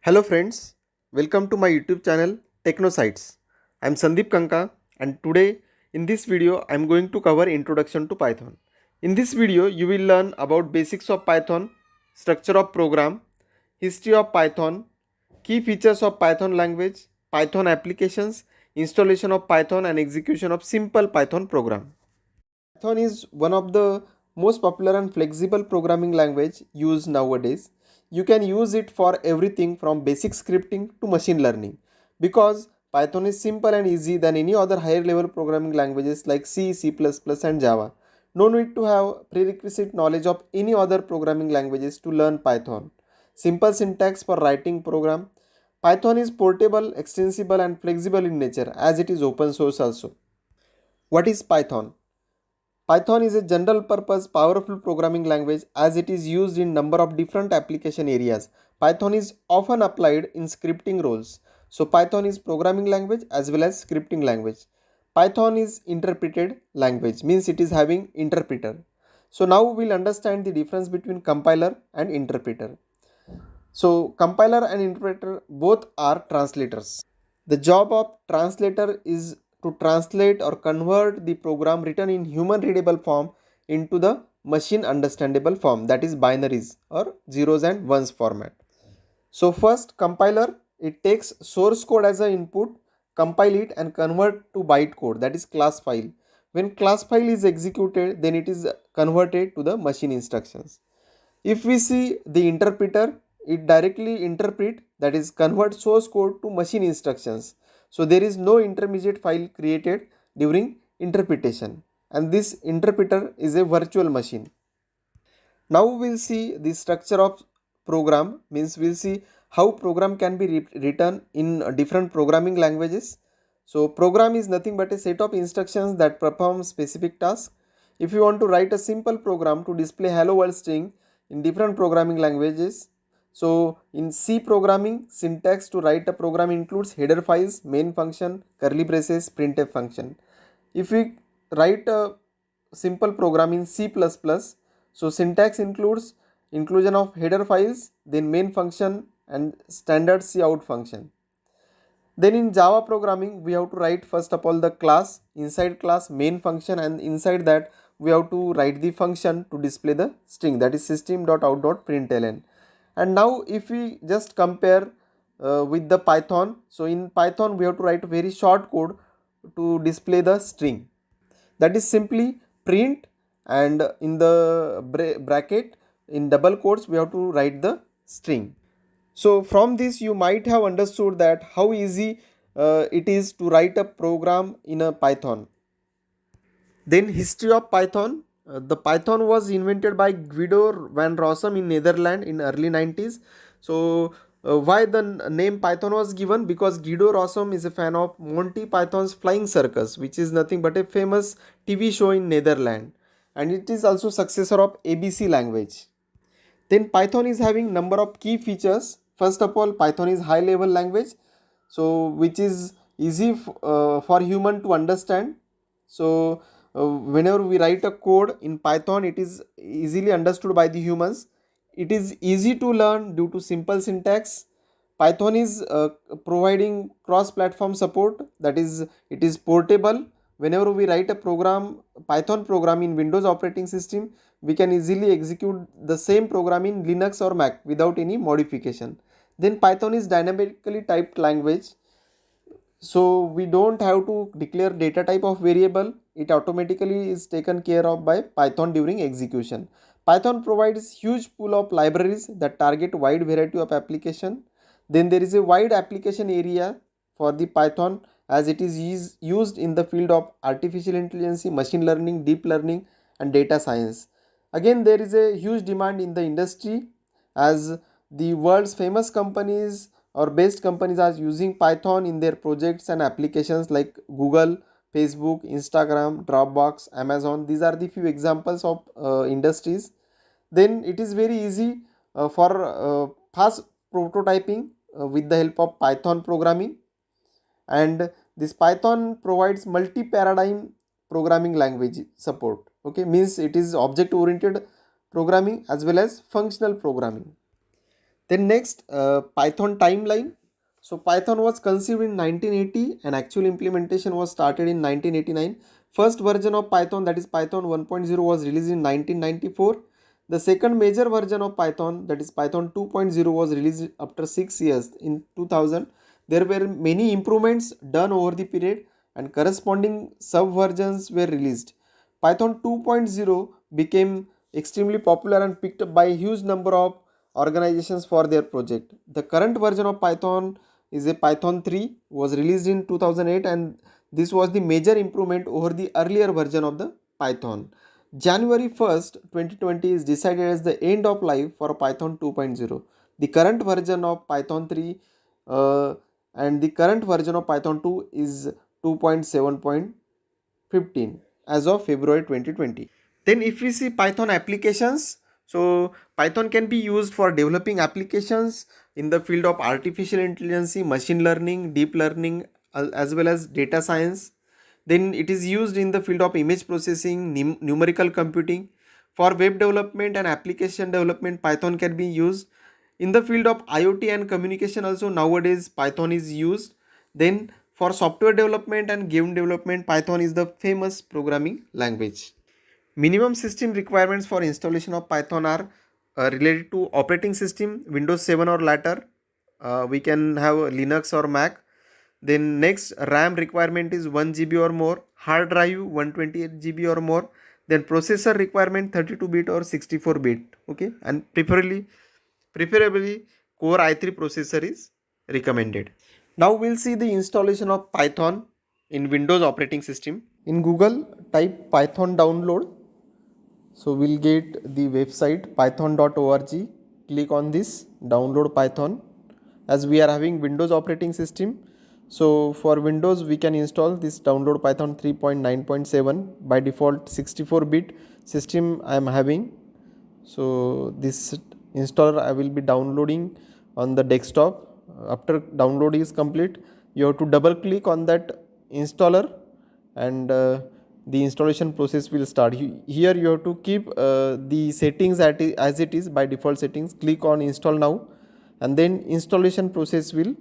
Hello friends, welcome to my YouTube channel TechnoSites. I am Sandeep Kanka and today in this video I am going to cover introduction to Python. In this video you will learn about basics of Python, structure of program, history of Python, key features of Python language, Python applications, installation of Python and execution of simple Python program. Python is one of the most popular and flexible programming language used nowadays. You can use it for everything from basic scripting to machine learning because Python is simple and easy than any other higher level programming languages like C, C++ and Java. No need to have prerequisite knowledge of any other programming languages to learn Python. Simple syntax for writing program. Python is portable, extensible and flexible in nature as it is open source also. What is Python? Python is a general purpose powerful programming language as it is used in number of different application areas. Python is often applied in scripting roles. So Python is programming language as well as scripting language. Python is interpreted language means it is having interpreter. So now we'll understand the difference between compiler and interpreter. So compiler and interpreter both are translators. The job of translator is to translate or convert the program written in human readable form into the machine understandable form, that is binaries or zeros and ones format. So first compiler, it takes source code as an input, compile it and convert to byte code, that is class file. When class file is executed, then it is converted to the machine instructions. If we see the interpreter, it directly interpret, that is convert source code to machine instructions. So there is no intermediate file created during interpretation and this interpreter is a virtual machine. Now we'll see the structure of program, means we'll see how program can be written in different programming languages. So program is nothing but a set of instructions that perform specific tasks. If you want to write a simple program to display hello world string in different programming languages, so in C programming, syntax to write a program includes header files, main function, curly braces, printf function. If we write a simple program in C++, so syntax includes inclusion of header files, then main function and standard cout function. Then in Java programming, we have to write first of all the class, inside class main function, and inside that we have to write the function to display the string, that is system.out.println. And now if we just compare with the Python, so in Python we have to write a very short code to display the string, that is simply print, and in the bracket in double quotes we have to write the string. So from this you might have understood that how easy it is to write a program in a Python. Then history of Python. The Python was invented by Guido van Rossum in Netherlands in early 90s. So why the name Python was given? Because Guido Rossum is a fan of Monty Python's Flying Circus, which is nothing but a famous TV show in Netherlands, and it is also successor of ABC language. Then Python is having number of key features. First of all, Python is high level language, so which is easy for human to understand. So whenever we write a code in Python, it is easily understood by the humans. It is easy to learn due to simple syntax. Python is providing cross platform support, that is it is portable. Whenever we write a program, Python program in Windows operating system, we can easily execute the same program in Linux or Mac without any modification. Then Python is dynamically typed language, so we don't have to declare data type of variable, it automatically is taken care of by Python during execution. Python provides huge pool of libraries that target wide variety of application. Then there is a wide application area for the Python as it is used in the field of artificial intelligence, machine learning, deep learning and data science. Again, there is a huge demand in the industry as the world's famous companies or best companies are using Python in their projects and applications like Google, Facebook, Instagram, Dropbox, Amazon. These are the few examples of industries. Then it is very easy for fast prototyping with the help of Python programming, and this Python provides multi-paradigm programming language support. Okay, means it is object oriented programming as well as functional programming. Then next, Python timeline. So Python was conceived in 1980 and actual implementation was started in 1989. First version of Python, that is Python 1.0, was released in 1994. The second major version of Python, that is Python 2.0, was released after 6 years in 2000. There were many improvements done over the period and corresponding sub versions were released. Python 2.0 became extremely popular and picked up by a huge number of organizations for their project. The current version of Python is a Python 3, was released in 2008, and this was the major improvement over the earlier version of the Python. January 1st, 2020 is decided as the end of life for Python 2.0. The current version of Python 3 and the current version of Python 2 is 2.7.15 as of February 2020. Then if we see Python applications, so Python can be used for developing applications in the field of artificial intelligence, machine learning, deep learning, as well as data science. Then it is used in the field of image processing, numerical computing. For web development and application development, Python can be used. In the field of IoT and communication also nowadays Python is used. Then for software development and game development, Python is the famous programming language. Minimum system requirements for installation of Python are related to operating system, Windows 7 or later. We can have Linux or Mac. Then next, RAM requirement is 1 GB or more, hard drive 128 GB or more. Then processor requirement 32-bit or 64-bit. Okay, and preferably Core i3 processor is recommended. Now we'll see the installation of Python in Windows operating system. In Google, type Python download. So we'll get the website python.org. Click on this download Python. As we are having Windows operating system, so for Windows we can install this download Python 3.9.7. By default 64-bit system I am having. So this installer I will be downloading on the desktop. After download is complete, you have to double click on that installer and the installation process will start. Here you have to keep the settings as it is by default settings. Click on install now and then installation process will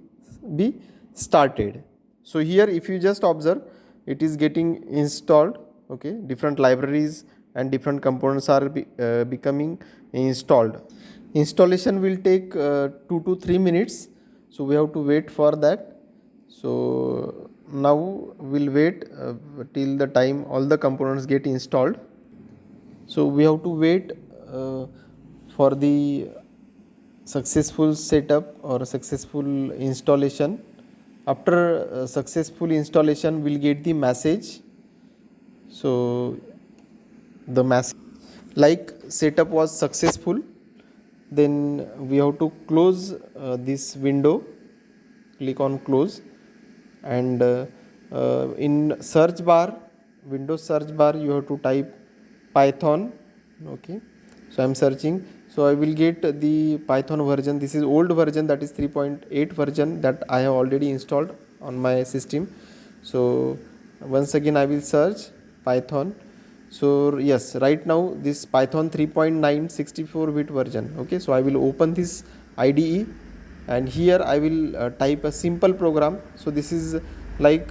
be started. So here if you just observe, it is getting installed. Okay, different libraries and different components are becoming installed. Installation will take 2 to 3 minutes, so we have to wait for that. So now we'll wait till the time all the components get installed. So we have to wait for the successful setup or successful installation. After successful installation, we'll get the message. So the message like setup was successful. Then we have to close this window. Click on close and in search bar, Windows search bar, you have to type Python. Okay, so I'm searching, so I will get the Python version. This is old version, that is 3.8 version that I have already installed on my system. So once again I will search Python. So yes, right now this Python 3.9 64-bit version. Okay, so I will open this IDE and here I will type a simple program. So this is like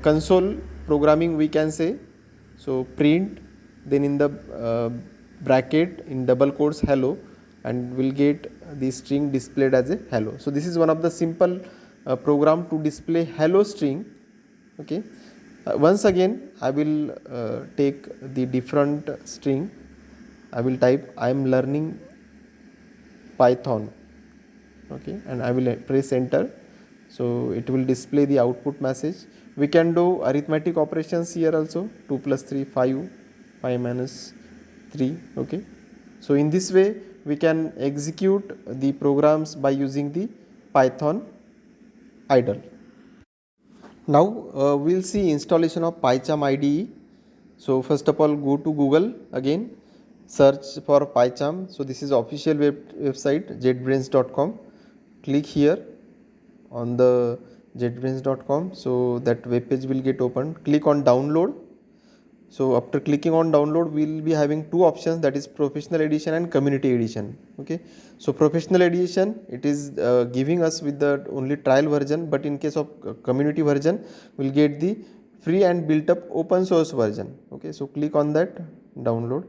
console programming we can say. So print, then in the bracket in double quotes hello, and we'll get the string displayed as a hello. So this is one of the simple program to display hello string. Okay, once again I will take the different string. I will type I am learning Python. Okay, and I will press enter. So it will display the output message. We can do arithmetic operations here also. 2 plus 3 5, 5 minus 3. Okay, so in this way we can execute the programs by using the Python idle. Now we'll see installation of PyCharm IDE. So first of all, go to Google again, search for PyCharm. So this is official website jetbrains.com. Click here on the jetbrains.com. So that web page will get opened. Click on download. So after clicking on download, we'll be having two options, that is professional edition and community edition. Okay, so professional edition, it is giving us with the only trial version, but in case of community version, we'll get the free and built up open source version. Okay, so click on that download.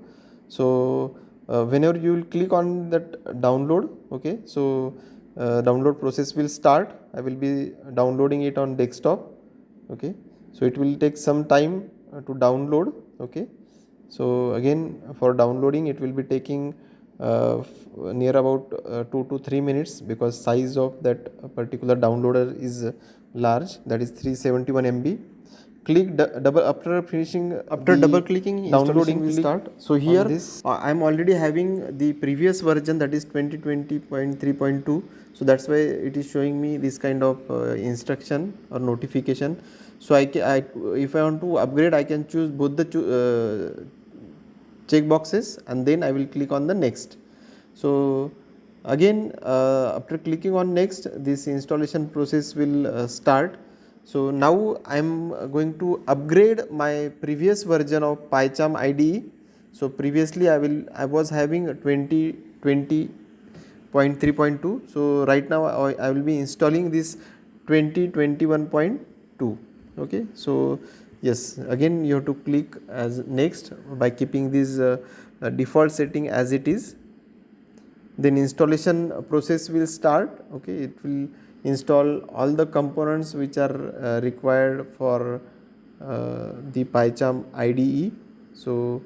So whenever you will click on that download, okay, so download process will start. I will be downloading it on desktop. Okay, so it will take some time to download. Okay, so again for downloading it will be taking near about 2 to 3 minutes, because size of that particular downloader is large, that is 371 MB. Click double after finishing, after double clicking, downloading will start. So here this I am already having the previous version, that is 2020.3.2, so that's why it is showing me this kind of instruction or notification. So if I want to upgrade, I can choose both the check boxes, and then I will click on the next. So again after clicking on next, this installation process will start. So now I am going to upgrade my previous version of PyCharm IDE. So previously I was having 2020.3.2. so right now I will be installing this 2021.2. okay, so yes, again you have to click as next by keeping this default setting as it is. Then installation process will start. Okay, it will install all the components which are required for the PyCharm IDE. So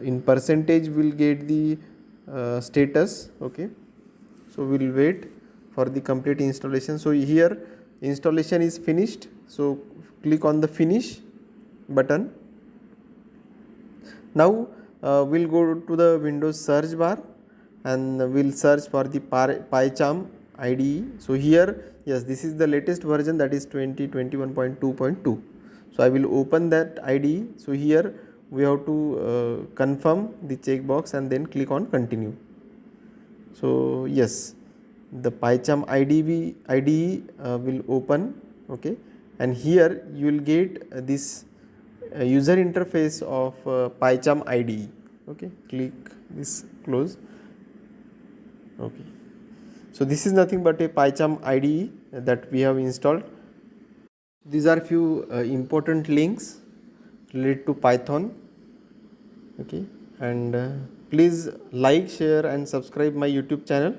in percentage we'll get the status. Okay, so we'll wait for the complete installation. So here installation is finished, so click on the finish button. Now we'll go to the Windows search bar and we'll search for the PyCharm IDE. So here, yes, this is the latest version, that is 2021.2.2. So I will open that IDE. So here we have to confirm the checkbox and then click on continue. So yes, the PyCharm IDE will open. Okay, and here you will get this user interface of PyCharm IDE. Okay, click this close. Okay, so this is nothing but a PyCharm IDE that we have installed. These are few important links related to Python. Okay, and please like, share and subscribe my YouTube channel.